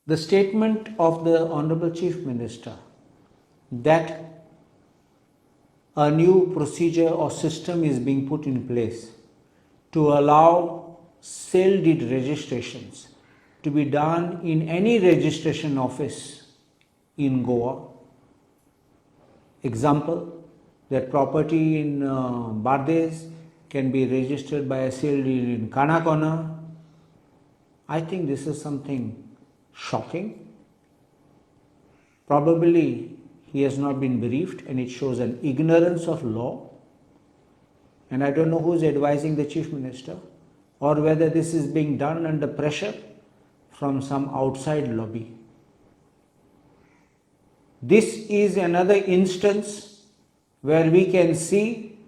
The statement of the Honorable Chief Minister that a new procedure or system is being put in place to allow sale deed registrations to be done in any registration office in Goa. Example, that property in Bardes can be registered by a sale deed in Kanakona. I think this is something shocking. Probably he has not been briefed, and it shows an ignorance of law. And I don't know who is advising the Chief Minister, or whether this is being done under pressure from some outside lobby. This is another instance where we can see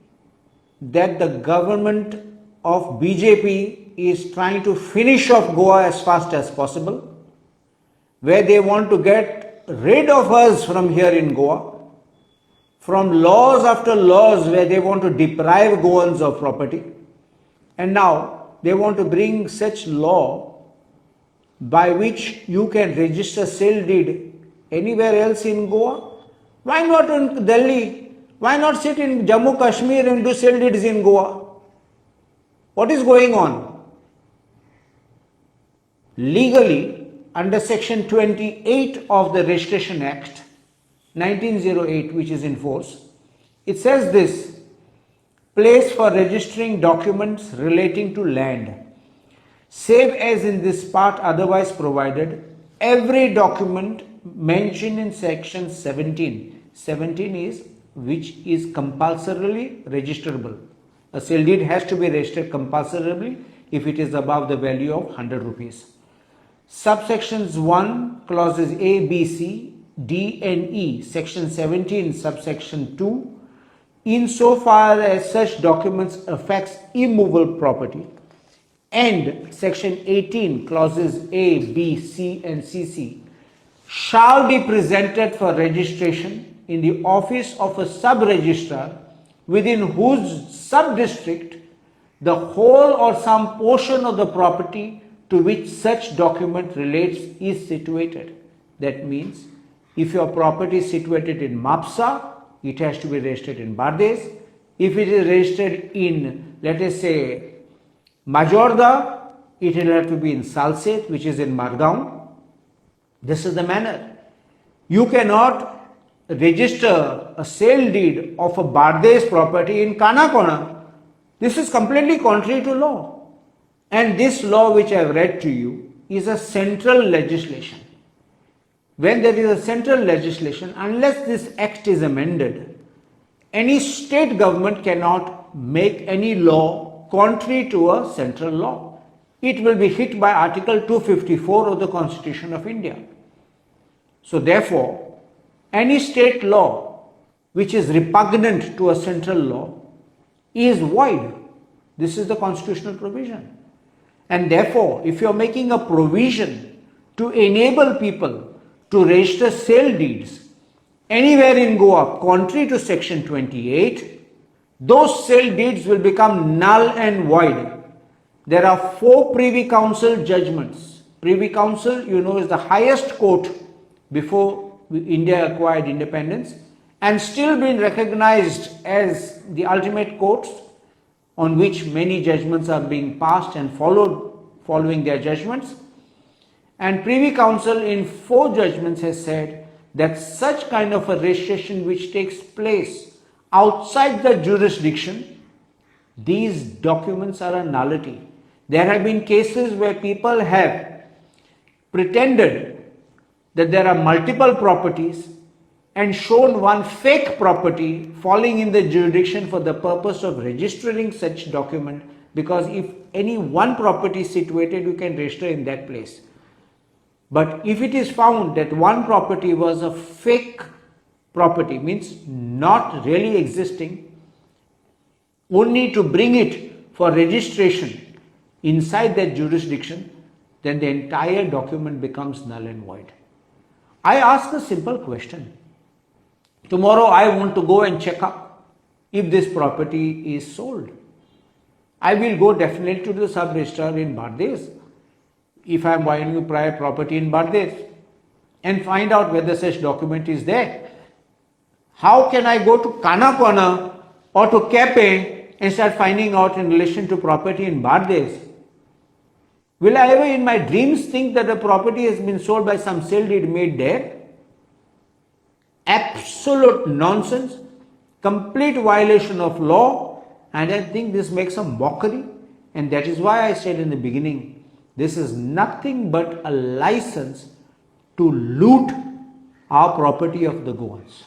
that the government of BJP is trying to finish off Goa as fast as possible, where they want to get rid of us from here in Goa, from laws after laws where they want to deprive Goans of property, and now they want to bring such law by which you can register sale deed anywhere else in Goa. Why not in Delhi? Why not sit in Jammu Kashmir and do sale deeds in Goa? What is going on? Legally, under section 28 of the Registration Act 1908, which is in force, it says this: place for registering documents relating to land, save as in this part otherwise provided, every document mentioned in section 17. 17 is which is compulsorily registerable. A sale deed has to be registered compulsorily if it is above the value of 100 rupees. Subsections 1, clauses A, B, C, D and E, section 17, subsection 2, insofar as such documents affects immovable property, and section 18, clauses A, B, C and CC, shall be presented for registration in the office of a sub-registrar within whose sub-district the whole or some portion of the property to which such document relates is situated. That means, if your property is situated in Mapsa, it has to be registered in Bardes. If it is registered in, let us say, Majorda, it will have to be in Salset, which is in Margaon. This is the manner. You cannot register a sale deed of a Bardes property in Kanakona. This is completely contrary to law. And this law which I have read to you is a central legislation. When there is a central legislation, unless this act is amended, any state government cannot make any law contrary to a central law. It will be hit by Article 254 of the Constitution of India. So therefore, any state law which is repugnant to a central law is void. This is the constitutional provision. And therefore, if you are making a provision to enable people to register sale deeds anywhere in Goa contrary to section 28, those sale deeds will become null and void. There are 4 Privy Council judgments. Privy Council, you know, is the highest court before India acquired independence, and still been recognized as the ultimate courts on which many judgments are being passed and following their judgments. And Privy Council in 4 judgments has said that such kind of a registration which takes place outside the jurisdiction, these documents are a nullity. There have been cases where people have pretended that there are multiple properties and shown one fake property falling in the jurisdiction for the purpose of registering such document, because if any one property is situated, you can register in that place. But if it is found that one property was a fake property, means not really existing, only to bring it for registration inside that jurisdiction, then the entire document becomes null and void. I ask a simple question. Tomorrow I want to go and check up if this property is sold. I will go definitely to the sub-registrar in Bardes. If I am buying a private property in Bardes, and find out whether such document is there. How can I go to Kanakona or to Kepe and start finding out in relation to property in Bardes? Will I ever in my dreams think that the property has been sold by some sale deed made there? Absolute nonsense, complete violation of law, and I think this makes a mockery, and that is why I said in the beginning, this is nothing but a license to loot our property of the Goans.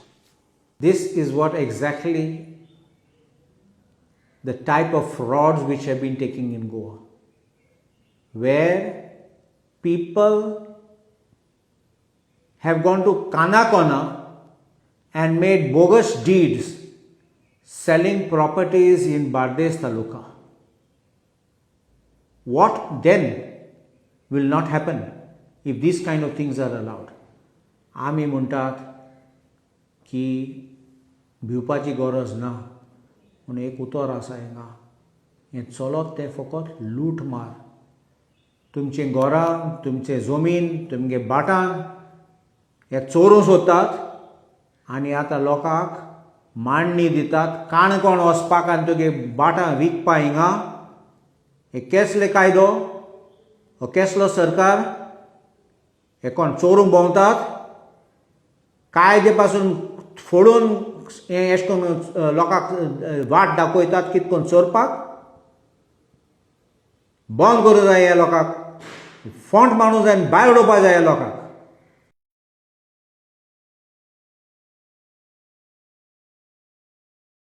This is what exactly the type of frauds which have been taking in Goa, where people have gone to Kanakona and made bogus deeds selling properties in Bardes Taluka. What then will not happen if these kind of things are allowed? आमी म्हणटात की भिवपाची गरज ना, पूण एक उतर आसा हिंगा, हें चलत तें फकत लूट मार. तुमचें घरां, तुमचें जमीन, तुमगे बाटां हे चोरूं सोदतात आनी आतां लोकांक मांडणी दितात काणकोण वचपाक आनी तुगे बाटां विकपा हिंगा. हे केसले कायदो, हो केसलो सरकार, हे कोण चोरूंक भोंवतात, कायदे पासून फोडून हे अशें करून लोकांक वाट दाखयतात कितें करून चोरपाक. बंद करूं जाय ह्या लोकांक, फोंट मारूं जाय आनी भायर उडोवपा जाय ह्या लोकांक.